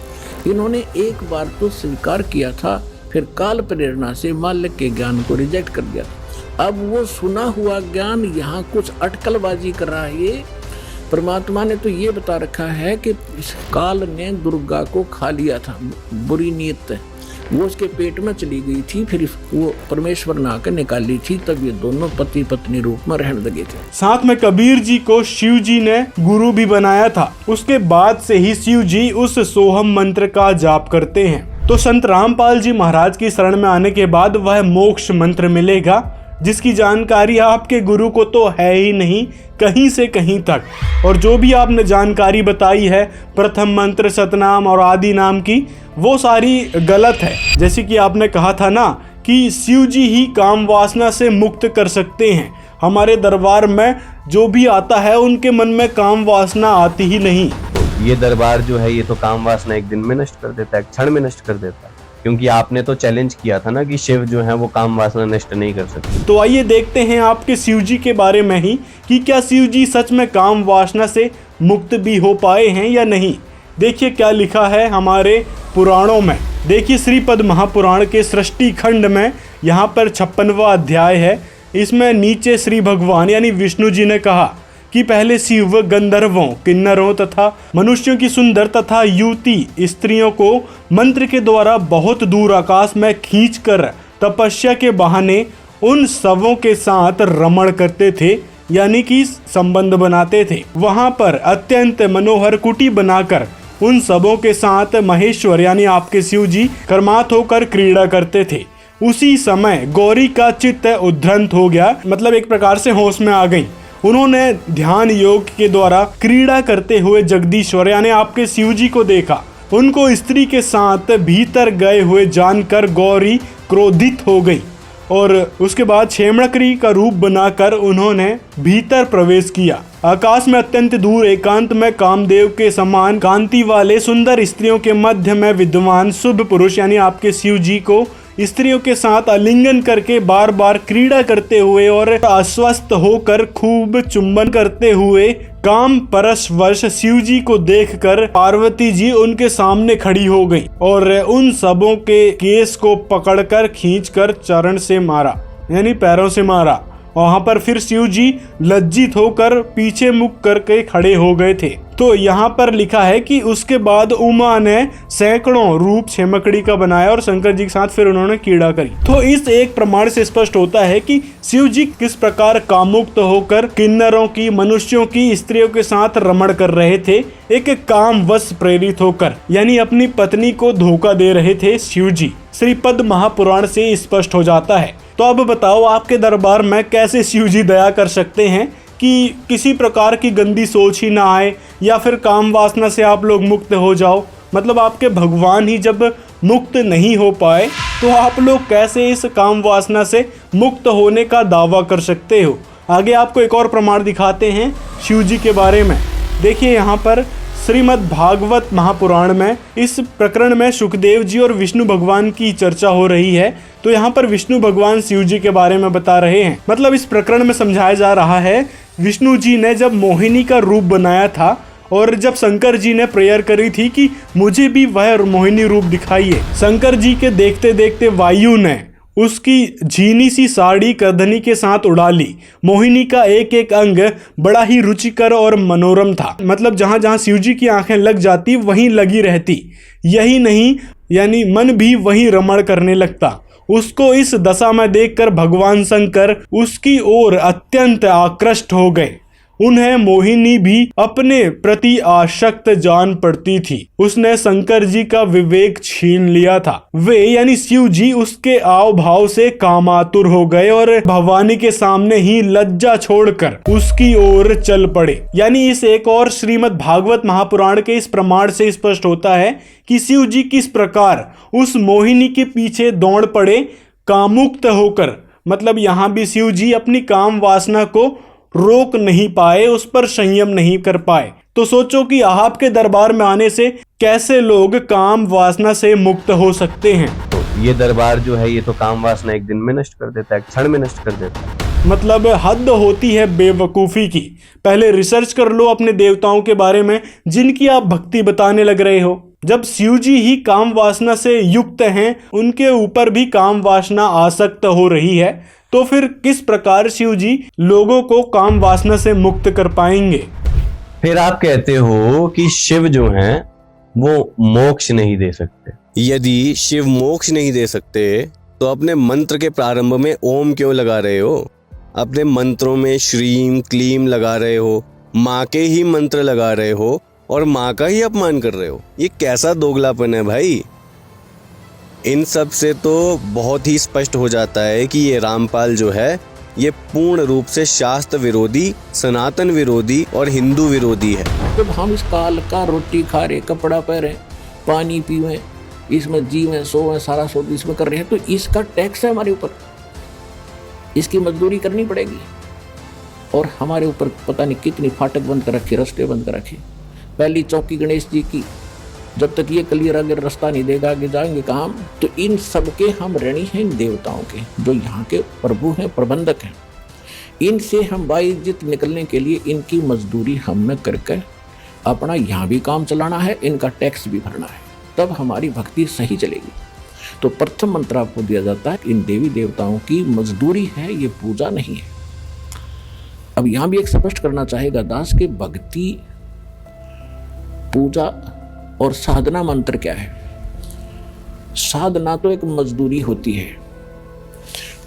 S6: इन्होंने एक बार तो स्वीकार किया था, फिर काल प्रेरणा से मालिक के ज्ञान को रिजेक्ट कर दिया था। अब वो सुना हुआ ज्ञान यहाँ कुछ अटकलबाजी कर रहा है। ये परमात्मा ने तो ये बता रखा है कि इस काल ने दुर्गा को खा लिया था, बुरी नीयत वो उसके पेट में चली गई थी, फिर वो परमेश्वर ने आकर निकाली थी, तब ये दोनों पति पत्नी रूप में रहने लगे थे।
S1: साथ में कबीर जी को शिव जी ने गुरु भी बनाया था। उसके बाद से ही शिव जी उस सोहम मंत्र का जाप करते हैं। तो संत रामपाल जी महाराज की शरण में आने के बाद वह मोक्ष मंत्र मिलेगा, जिसकी जानकारी आपके गुरु को तो है ही नहीं कहीं से कहीं तक। और जो भी आपने जानकारी बताई है प्रथम मंत्र, सतनाम और आदि नाम की, वो सारी गलत है। जैसे कि आपने कहा था ना कि शिव जी ही काम वासना से मुक्त कर सकते हैं। हमारे दरबार में जो भी आता है उनके मन में काम वासना आती ही नहीं।
S3: ये दरबार जो है ये तो काम वासना एक दिन में नष्ट कर देता है, एक क्षण में नष्ट कर देता है, क्योंकि आपने तो चैलेंज किया था ना कि शिव जो है वो काम वासना नष्ट नहीं कर सकते।
S1: तो आइए देखते हैं आपके शिव जी के बारे में ही कि क्या शिव जी सच में काम वासना से मुक्त भी हो पाए हैं या नहीं। देखिए क्या लिखा है हमारे पुराणों में। देखिए श्रीपद महापुराण के सृष्टि खंड में यहाँ पर 56वां अध्याय है। इसमें नीचे श्री भगवान यानी विष्णु जी ने कहा कि पहले शिव गंधर्वों, किन्नरों तथा मनुष्यों की सुंदर तथा युवती स्त्रियों को मंत्र के द्वारा बहुत दूर आकाश में खींचकर तपस्या के बहाने उन सबों के साथ रमण करते थे, यानी कि संबंध बनाते थे। वहां पर अत्यंत मनोहर कुटी बनाकर उन सबों के साथ महेश्वर यानी आपके शिव जी कर्मात होकर क्रीड़ा करते थे। उसी समय गौरी का चित्त उद्धृत हो गया, मतलब एक प्रकार से होश में आ गई। उन्होंने ध्यान योग के द्वारा क्रीड़ा करते हुए जगदीश्वर यानी आपके शिव जी को देखा। उनको स्त्री के साथ भीतर गए हुए जानकर गौरी क्रोधित हो गई और उसके बाद क्षेमणकरी का रूप बनाकर उन्होंने भीतर प्रवेश किया। आकाश में अत्यंत दूर एकांत में कामदेव के समान कांति वाले सुंदर स्त्रियों के मध्य में विद्वान शुभ पुरुष यानी आपके शिव जी को स्त्रियों के साथ आलिंगन करके बार बार क्रीड़ा करते हुए और अस्वस्थ होकर खूब चुंबन करते हुए काम परशवश शिव जी को देखकर पार्वती जी उनके सामने खड़ी हो गई और उन सबों के केस को पकड़कर खींचकर चरण से मारा, यानी पैरों से मारा। वहां पर फिर शिव जी लज्जित होकर पीछे मुख करके खड़े हो गए थे। तो यहाँ पर लिखा है कि उसके बाद उमा ने सैकड़ों रूप छेमकड़ी का बनाया और शंकर जी के साथ फिर उन्होंने कीड़ा करी। तो इस एक प्रमाण से स्पष्ट होता है कि शिव जी किस प्रकार कामुक्त होकर किन्नरों की, मनुष्यों की, स्त्रियों के साथ रमण कर रहे थे, एक काम वश प्रेरित होकर, यानी अपनी पत्नी को धोखा दे रहे थे शिव जी। श्रीपद महापुराण से स्पष्ट हो जाता है। तो अब बताओ, आपके दरबार में कैसे शिव जी दया कर सकते हैं कि किसी प्रकार की गंदी सोच ही ना आए या फिर काम वासना से आप लोग मुक्त हो जाओ। मतलब आपके भगवान ही जब मुक्त नहीं हो पाए तो आप लोग कैसे इस काम वासना से मुक्त होने का दावा कर सकते हो। आगे आपको एक और प्रमाण दिखाते हैं शिव जी के बारे में। देखिए यहाँ पर श्रीमद् भागवत महापुराण में इस प्रकरण में सुखदेव जी और विष्णु भगवान की चर्चा हो रही है। तो यहाँ पर विष्णु भगवान शिव जी के बारे में बता रहे हैं। मतलब इस प्रकरण में समझाया जा रहा है, विष्णु जी ने जब मोहिनी का रूप बनाया था और जब शंकर जी ने प्रेयर करी थी कि मुझे भी वह मोहिनी रूप दिखाइए, शंकर जी के देखते देखते वायु ने उसकी झीनी सी साड़ी करधनी के साथ उड़ा ली। मोहिनी का एक एक अंग बड़ा ही रुचिकर और मनोरम था। मतलब जहां जहां शिव जी की आंखें लग जाती वहीं लगी रहती। यही नहीं, यानी मन भी वहीं रमण करने लगता। उसको इस दशा में देखकर भगवान शंकर उसकी ओर अत्यंत आकृष्ट हो गए। उन्हें मोहिनी भी अपने प्रति आसक्त जान पड़ती थी। उसने शंकर जी का विवेक छीन लिया था। वे यानी शिव जी उसके आव भाव से कामातुर हो गए और भवानी के सामने ही लज्जा छोड़कर उसकी ओर चल पड़े। यानी इस एक और श्रीमद् भागवत महापुराण के इस प्रमाण से स्पष्ट होता है कि शिव जी किस प्रकार उस मोहिनी के पीछे दौड़ पड़े कामुक्त होकर। मतलब यहाँ भी शिव जी अपनी काम वासना को रोक नहीं पाए, उस पर संयम नहीं कर पाए। तो सोचो कि आपके दरबार में आने से कैसे लोग काम वासना से मुक्त हो सकते हैं।
S3: तो ये दरबार जो है ये तो काम वासना एक दिन में नष्ट कर देता है, क्षण में नष्ट कर देता है।
S1: मतलब हद होती है बेवकूफ़ी की। पहले रिसर्च कर लो अपने देवताओं के बारे में जिनकी आप भक्ति बताने लग रहे हो। जब शिव जी ही काम वासना से युक्त हैं, उनके ऊपर भी काम वासना आसक्त हो रही है, तो फिर किस प्रकार शिव जी लोगों को काम वासना से मुक्त कर पाएंगे।
S3: फिर आप कहते हो कि शिव जो हैं वो मोक्ष नहीं दे सकते। यदि शिव मोक्ष नहीं दे सकते तो अपने मंत्र के प्रारंभ में ओम क्यों लगा रहे हो? अपने मंत्रों में श्रीम क्लीम लगा रहे हो, माँ के ही मंत्र लगा रहे हो और माँ का ही अपमान कर रहे हो। ये कैसा दोगलापन है भाई। इन सब से तो बहुत ही स्पष्ट हो जाता है कि ये रामपाल जो है ये पूर्ण रूप से शास्त्र विरोधी, सनातन विरोधी और हिंदू विरोधी है।
S6: जब हम इस काल का रोटी खा रहे, कपड़ा पहने, पानी पीवे, इसमें जीवें सोवें, सारा शोध इसमें कर रहे हैं, तो इसका टैक्स है हमारे ऊपर, इसकी मजदूरी करनी पड़ेगी। और हमारे ऊपर पता नहीं कितनी फाटक बंद कर रखे, रास्ते बंद कर रखे। पहली चौकी गणेश जी की, जब तक ये क्लियर अगर रास्ता नहीं देगा आगे जाएंगे कहाँ हम। तो इन सब के हम ऋणी हैं इन देवताओं के, जो यहाँ के प्रभु हैं, प्रबंधक हैं। इनसे हम बाइज्जत निकलने के लिए इनकी मजदूरी हमने करके अपना यहाँ भी काम चलाना है, इनका टैक्स भी भरना है, तब हमारी भक्ति सही चलेगी। तो प्रथम मंत्र आपको दिया जाता है, इन देवी देवताओं की मजदूरी है, ये पूजा नहीं है। अब यहाँ भी एक स्पष्ट करना चाहेगा दास के भक्ति, पूजा और साधना मंत्र क्या है। साधना तो एक मजदूरी होती है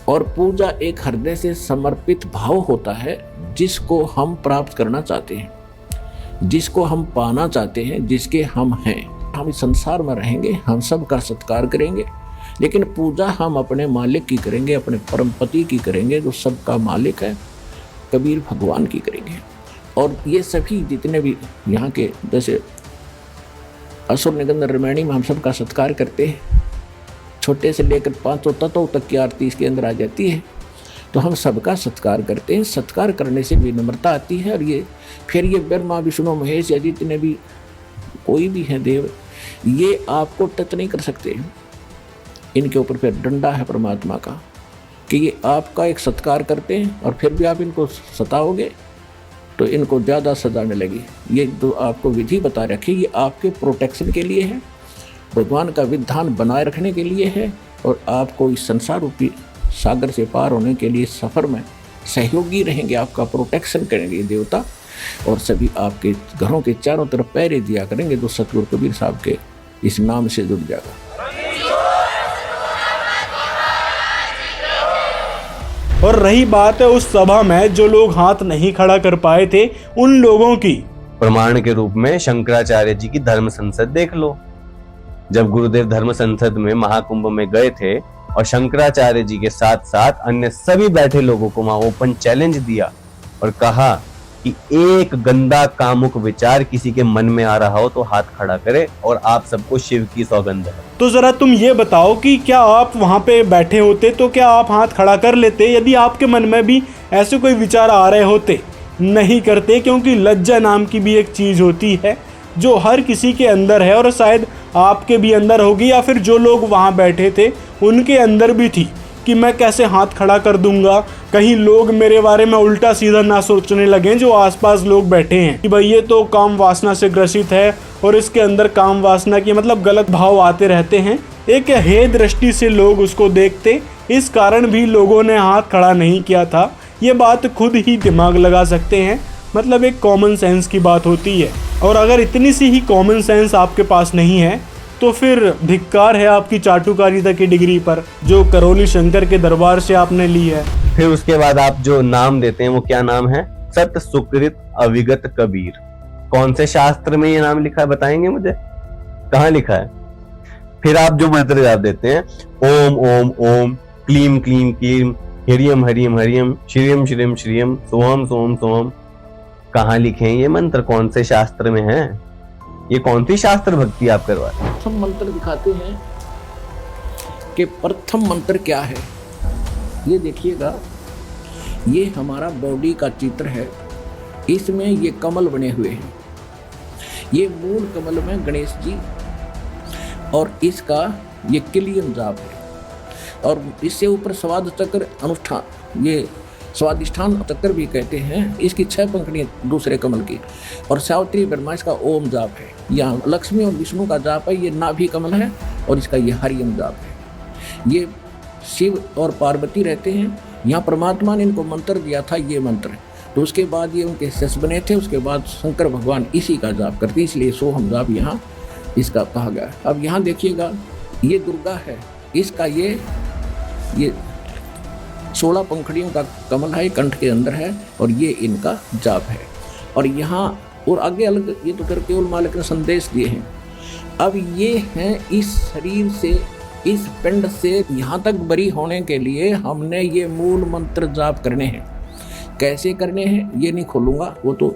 S6: और पूजा एक हृदय से समर्पित भाव होता है, जिसको हम प्राप्त करना चाहते हैं, जिसको हम पाना चाहते हैं, जिसके हम हैं। हम इस संसार में रहेंगे, हम सब का सत्कार करेंगे, लेकिन पूजा हम अपने मालिक की करेंगे, अपने परमपति की करेंगे, जो सबका मालिक है, कबीर भगवान की करेंगे। और ये सभी जितने भी यहाँ के, जैसे असुर निकंदन रामायणी में हम सब का सत्कार करते हैं, छोटे से लेकर 500 तत्वों तक की आरती इसके अंदर आ जाती है, तो हम सबका सत्कार करते हैं। सत्कार करने से विनम्रता आती है। और ये फिर ये ब्रह्मा विष्णु महेश या जितने भी कोई भी हैं देव, ये आपको टच नहीं कर सकते। इनके ऊपर फिर डंडा है परमात्मा का कि ये आपका एक सत्कार करते हैं और फिर भी आप इनको सताओगे तो इनको ज़्यादा सज़ा मिलेगी। ये तो आपको विधि बता रखी, ये आपके प्रोटेक्शन के लिए है, भगवान का विधान बनाए रखने के लिए है और आपको इस संसार रूपी सागर से पार होने के लिए सफ़र में सहयोगी रहेंगे, आपका प्रोटेक्शन करेंगे देवता और सभी आपके घरों के चारों तरफ पहरे दिया करेंगे। तो सतगुरु कबीर साहब के इस नाम से जुड़ जाएगा।
S1: और रही बात है उस सभा में जो लोग हाथ नहीं खड़ा कर पाए थे उन लोगों की,
S3: प्रमाण के रूप में शंकराचार्य जी की धर्म संसद देख लो। जब गुरुदेव धर्म संसद में महाकुंभ में गए थे और शंकराचार्य जी के साथ साथ अन्य सभी बैठे लोगों को वहां ओपन चैलेंज दिया और कहा कि एक गंदा कामुक विचार किसी के मन में आ रहा हो तो हाथ खड़ा करे और आप सबको शिव की सौगंध है।
S1: तो जरा तुम ये बताओ कि क्या आप वहां पे बैठे होते तो क्या आप हाथ खड़ा कर लेते यदि आपके मन में भी ऐसे कोई विचार आ रहे होते? नहीं करते, क्योंकि लज्जा नाम की भी एक चीज होती है जो हर किसी के अंदर है और शायद आपके भी अंदर होगी या फिर जो लोग वहां बैठे थे उनके अंदर भी थी कि मैं कैसे हाथ खड़ा कर दूंगा, कहीं लोग मेरे बारे में उल्टा सीधा ना सोचने लगें जो आसपास लोग बैठे हैं कि भाई ये तो काम वासना से ग्रसित है और इसके अंदर काम वासना की मतलब गलत भाव आते रहते हैं। एक हे दृष्टि से लोग उसको देखते, इस कारण भी लोगों ने हाथ खड़ा नहीं किया था। ये बात खुद ही दिमाग लगा सकते हैं, मतलब एक कॉमन सेंस की बात होती है। और अगर इतनी सी ही कॉमन सेंस आपके पास नहीं है तो फिर धिक्कार है आपकी चाटुकारिता की डिग्री पर जो करौली शंकर के दरबार से आपने ली है।
S3: फिर उसके बाद आप जो नाम देते हैं वो क्या नाम है? सत सुकृत अविगत कबीर। कौन से शास्त्र में ये नाम लिखा है बताएंगे मुझे? कहाँ लिखा है? फिर आप जो मंत्र जाप देते हैं ओम ओम ओम, क्लीम क्लीम क्लीम, हरियम हरियम हरियम, श्रीयम श्रीयम श्रीयम, सोहम सोहम सोहम, कहाँ लिखे हैं ये मंत्र? कौन से शास्त्र में है? ये कौन सी शास्त्र भक्ति आप करवा रहे हैं?
S6: प्रथम मंत्र दिखाते हैं कि प्रथम मंत्र क्या है। ये देखिएगा, ये हमारा बॉडी का चित्र है, इसमें ये कमल बने हुए हैं। ये मूल कमल में गणेश जी और इसका ये किलियम जाप है और इससे ऊपर स्वाद चक्र अनुष्ठान, ये स्वादिष्ठान चक्र भी कहते हैं। इसकी 6 पंखुड़ियाँ दूसरे कमल की और सावित्री ब्रह्मा इसका ओम जाप है। यहाँ लक्ष्मी और विष्णु का जाप है, ये नाभि कमल है और इसका ये हरियम जाप है। ये शिव और पार्वती रहते हैं। यहाँ परमात्मा ने इनको मंत्र दिया था, ये मंत्र है। तो उसके बाद ये उनके शिष्य बने थे, उसके बाद शंकर भगवान इसी का जाप करते, इसलिए सोहम जाप यहाँ इसका कहा गया। अब यहाँ देखिएगा, ये दुर्गा है, इसका ये 16 पंखुड़ियों का कमल है, कंठ के अंदर है और ये इनका जाप है। और यहाँ और आगे अलग ये तो फिर केवल मालिक ने संदेश दिए हैं। अब ये हैं इस शरीर से, इस पिंड से यहाँ तक बरी होने के लिए हमने ये मूल मंत्र जाप करने हैं। कैसे करने हैं ये नहीं खोलूंगा, वो तो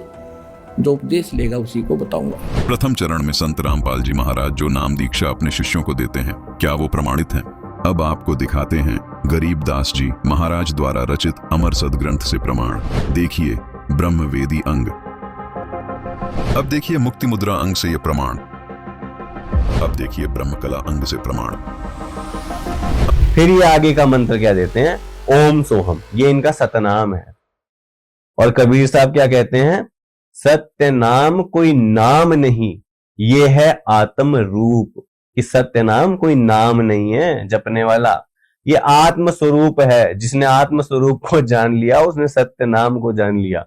S6: जो उपदेश लेगा उसी को बताऊंगा।
S13: प्रथम चरण में संत रामपाल जी महाराज जो नाम दीक्षा अपने शिष्यों को देते हैं, क्या वो प्रमाणित हैं? अब आपको दिखाते हैं गरीबदास जी महाराज द्वारा रचित अमर सदग्रंथ से प्रमाण। देखिए ब्रह्मवेदी अंग। अब देखिए मुक्ति मुद्रा अंग से ये प्रमाण। अब देखिए ब्रह्मकला अंग से प्रमाण।
S3: फिर ये आगे का मंत्र क्या देते हैं? ओम सोहम, ये इनका सतनाम है। और कबीर साहब क्या कहते हैं? सत्य नाम कोई नाम नहीं, ये है आत्म रूप। कि सत्य नाम कोई नाम नहीं है जपने वाला, ये आत्म स्वरूप है। जिसने आत्म स्वरूप को जान लिया उसने सत्य नाम को जान लिया।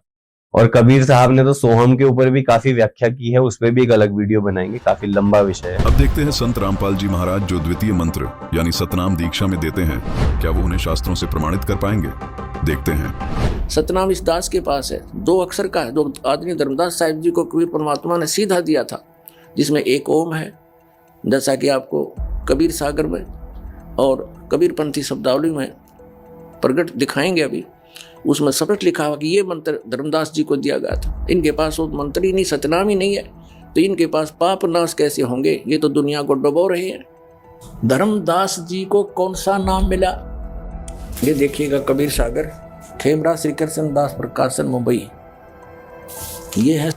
S3: और कबीर साहब ने तो सोहम के ऊपर भी काफी व्याख्या की है, उस पर भी एक अलग वीडियो बनाएंगे, काफी लंबा विषय है।
S13: अब देखते हैं संत रामपाल जी महाराज जो द्वितीय मंत्र यानी सतनाम दीक्षा में देते हैं, क्या वो उन्हें शास्त्रों से प्रमाणित कर पाएंगे? देखते हैं।
S6: सतनाम इस दास के पास है, 2 अक्षर का है, जो आदमी धर्मदास साहिब जी को कबीर परमात्मा ने सीधा दिया था, जिसमें एक ओम है, जैसा कि आपको कबीर सागर में और कबीरपंथी शब्दावली में प्रकट दिखाएंगे। अभी उसमें स्पष्ट लिखा हुआ कि ये मंत्र धर्मदास जी को दिया गया था। इनके पास वो मंत्र ही नहीं, सतनाम ही नहीं है, तो इनके पास पाप नाश कैसे होंगे? ये तो दुनिया को डुबो रहे हैं। धर्मदास जी को कौन सा नाम मिला? ये देखिएगा, कबीर सागर, खेमरा श्री कृष्ण दास प्रकाशन, मुंबई। ये है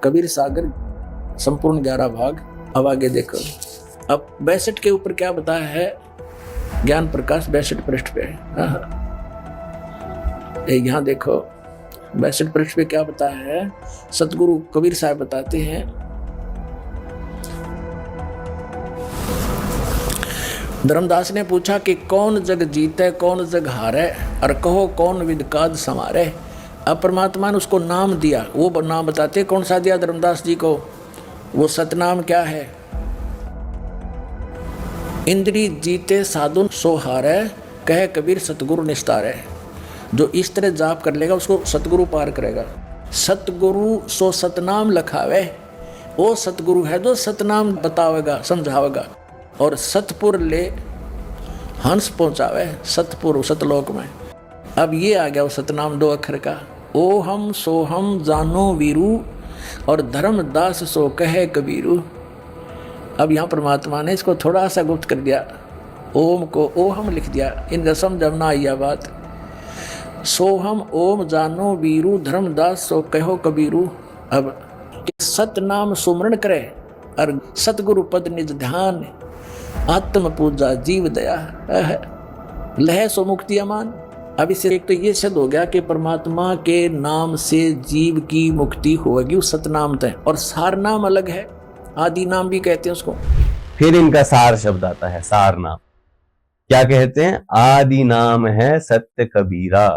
S6: कबीर सागर, संपूर्ण 11 भाग। अब आगे देखो, अब 62 के ऊपर क्या बताया है ज्ञान प्रकाश 62 पृष्ठ पे है। यहाँ देखो 62 पृष्ठ पे क्या बताया है, सतगुरु कबीर साहब बताते हैं, धर्मदास ने पूछा कि कौन जग जीते कौन जग हारे, और कहो कौन विद काज समारे। अब परमात्मा ने उसको नाम दिया, वो नाम बताते कौन सा दिया धर्मदास जी को, वो सतनाम क्या है। इंद्री जीते साधुन सो हारे, कहे कबीर सतगुरु निस्तारे। जो इस तरह जाप कर लेगा उसको सतगुरु पार करेगा। सतगुरु सो सतनाम लखावे, वो सतगुरु है जो सतनाम बतावेगा समझावेगा। और सतपुर ले हंस पहुंचावे, सतपुर सतलोक में। अब ये आ गया वो सतनाम 2 अक्षर का, ओ हम सो हम जानो वीरू, और धर्मदास सो कहे कबीरू। अब यहाँ परमात्मा ने इसको थोड़ा सा गुप्त कर दिया, ओम को ओ हम लिख दिया, इनका समझ ना आई बात। सोहम ओम जानो वीरू, धर्मदास सो कहो कबीरू। अब सतनाम सुमरण करे और सतगुरु पद निज ध्यान, आत्म पूजा जीव दया, लह सो मुक्ति अमान। अब इससे एक तो ये सिद्ध हो गया कि परमात्मा के नाम से जीव की मुक्ति होगी उस सतनाम तय। और सार नाम अलग है, आदि नाम भी कहते हैं उसको।
S3: फिर इनका सार शब्द आता है, सार नाम क्या कहते हैं, आदि नाम है सत्य कबीरा।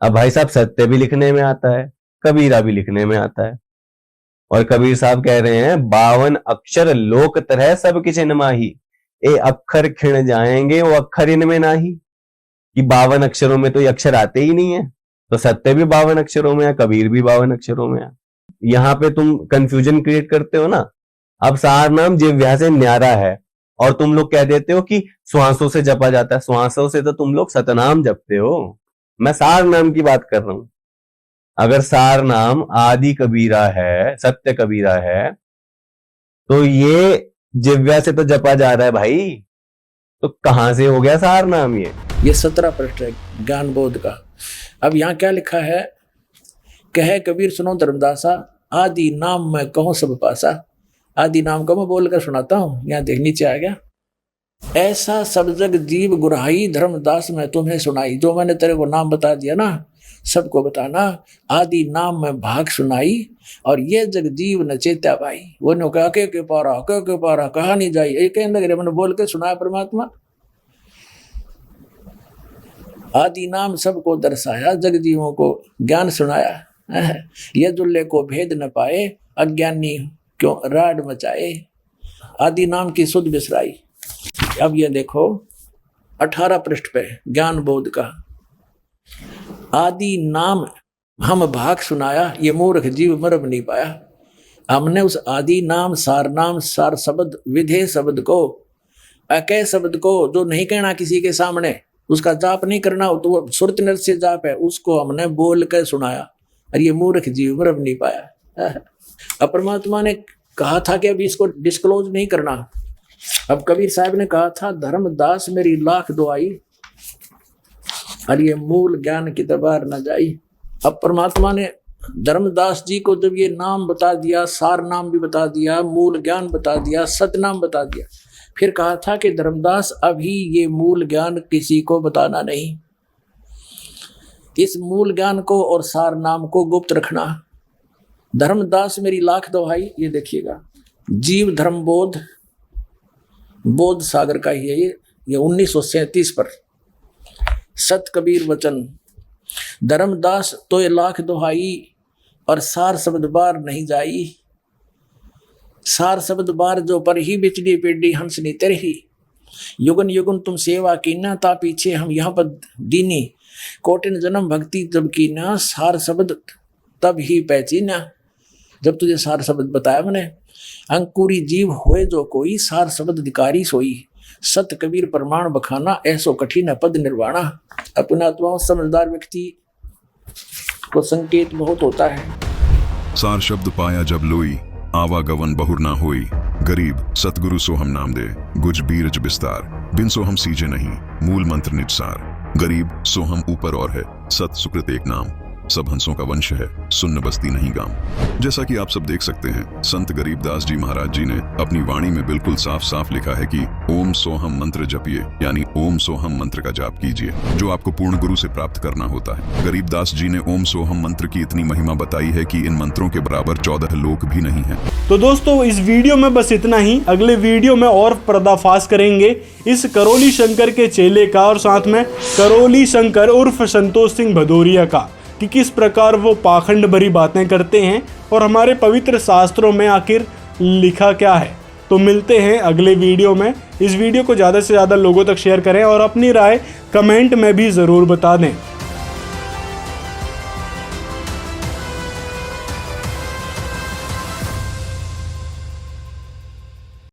S3: अब भाई साहब सत्य भी लिखने में आता है, कबीरा भी लिखने में आता है। और कबीर साहब कह रहे हैं 52 अक्षर लोक तरह सब किछ नमाही, ए अक्षर खिण जाएंगे वो अक्षर इनमें नाही। कि 52 अक्षरों में तो ये अक्षर आते ही नहीं है, तो सत्य भी 52 अक्षरों में है, कबीर भी 52 अक्षरों में है। यहाँ पे तुम कंफ्यूजन क्रिएट करते हो ना। अब सार नाम जिह्वा से न्यारा है और तुम लोग कह देते हो कि श्वासों से जपा जाता है। श्वासों से तो तुम लोग सतनाम जपते हो, मैं सार नाम की बात कर रहा हूं। अगर सार नाम आदि कबीरा है, सत्य कबीरा है, तो ये जिह्वा से तो जपा जा रहा है भाई, तो कहां से हो गया सार नाम ये
S6: 17 पृष्ठ है ज्ञान बोध का। अब यहाँ क्या लिखा है, कहे कबीर सुनो धर्मदासा, आदि नाम मैं कहूं सब पासा। आदि नाम को मैं बोलकर सुनाता हूं, यहाँ देख नीचे आ गया। ऐसा सब जग जीव गुरहाई, धर्मदास मैं तुम्हें सुनाई। जो मैंने तेरे को नाम बता दिया ना, सबको बताना, आदि नाम में भाग सुनाई, और ये जग जीव न चेत्या भाई। वो ने कहा के पारा कहा नहीं जाई, ये कहने लगे मैंने बोल के सुनाया परमात्मा। आदि नाम सबको दर्शाया, जग जीवों को ज्ञान सुनाया। ये दुल्ले को भेद न पाए, अज्ञानी क्यों राड मचाए। आदि नाम की सुध बिसराई। अब ये देखो 18 पृष्ठ पे ज्ञान बोध का, आदि नाम हम भाग सुनाया, ये मूर्ख जीव मरब नहीं पाया। हमने उस आदि नाम सार शब्द विधेय शब्द को, अकय शब्द को, जो नहीं कहना किसी के सामने, उसका जाप नहीं करना हो तो वो सुरत नर से जाप है, उसको हमने बोल कर सुनाया, और ये मूर्ख जीव मरब नहीं पाया। अब परमात्मा ने कहा था कि अभी इसको डिस्क्लोज नहीं करना। अब कबीर साहब ने कहा था धर्मदास मेरी लाख दुआई, और ये मूल ज्ञान की दरबार न जाई। अब परमात्मा ने धर्मदास जी को जब ये नाम बता दिया, सार नाम भी बता दिया, मूल ज्ञान बता दिया, सतनाम बता दिया, फिर कहा था कि धर्मदास अभी ये मूल ज्ञान किसी को बताना नहीं। इस मूल ज्ञान को और सार नाम को गुप्त रखना। धर्मदास मेरी लाख दुहाई, ये देखिएगा जीव धर्म बोध, बोध सागर का ही है ये 1937 पर सत कबीर वचन। धर्मदास तो ये लाख दुहाई, और सार शब्द बार नहीं जाई। सार शब्द बार जो पर ही बिचड़ी पेड़ी हंसनी तेरही, युगन युगन तुम सेवा कीना, ता पीछे हम यहाँ पर दीनी, कोटिन जन्म भक्ति जब कीना, सार शब्द तब ही पहचीना। जब तुझे सार शब्द बताया मैंने, अंकुरी जीव होए जो कोई, सार शब्द अधिकारी सोई, सत कबीर प्रमाण बखाना, ऐसो कठिन पद निर्वाणा। अपना आत्मा समझदार व्यक्ति को संकेत बहुत होता है।
S13: सार शब्द पाया जब लोई, आवागवन बहुर ना होई, गरीब सतगुरु सो हम नाम दे, गुज बीरज बिस्तार, बिन सो हम सीजे नहीं, मूल मंत्र निजसार, गरीब सो हम ऊपर और है, सत सुकृत एक नाम, सब हंसों का वंश है, सुन्न बस्ती नहीं गांव। जैसा कि आप सब देख सकते हैं, संत गरीबदास जी महाराज जी ने अपनी वाणी में बिल्कुल साफ साफ लिखा है कि ओम सोहम मंत्र जपिए, यानी ओम सोहम मंत्र का जाप कीजिए, जो आपको पूर्ण गुरु से प्राप्त करना होता है। गरीबदास जी ने ओम सोहम मंत्र की इतनी महिमा बताई है कि इन मंत्रों के बराबर 14 लोक भी नहीं है।
S1: तो दोस्तों इस वीडियो में बस इतना ही। अगले वीडियो में और पर्दाफाश करेंगे इस करोली शंकर के चेले का और साथ में करोली शंकर उर्फ संतोष सिंह भदौरिया का, कि किस प्रकार वो पाखंड भरी बातें करते हैं और हमारे पवित्र शास्त्रों में आखिर लिखा क्या है। तो मिलते हैं अगले वीडियो में। इस वीडियो को ज़्यादा से ज़्यादा लोगों तक शेयर करें और अपनी राय कमेंट में भी ज़रूर बता दें।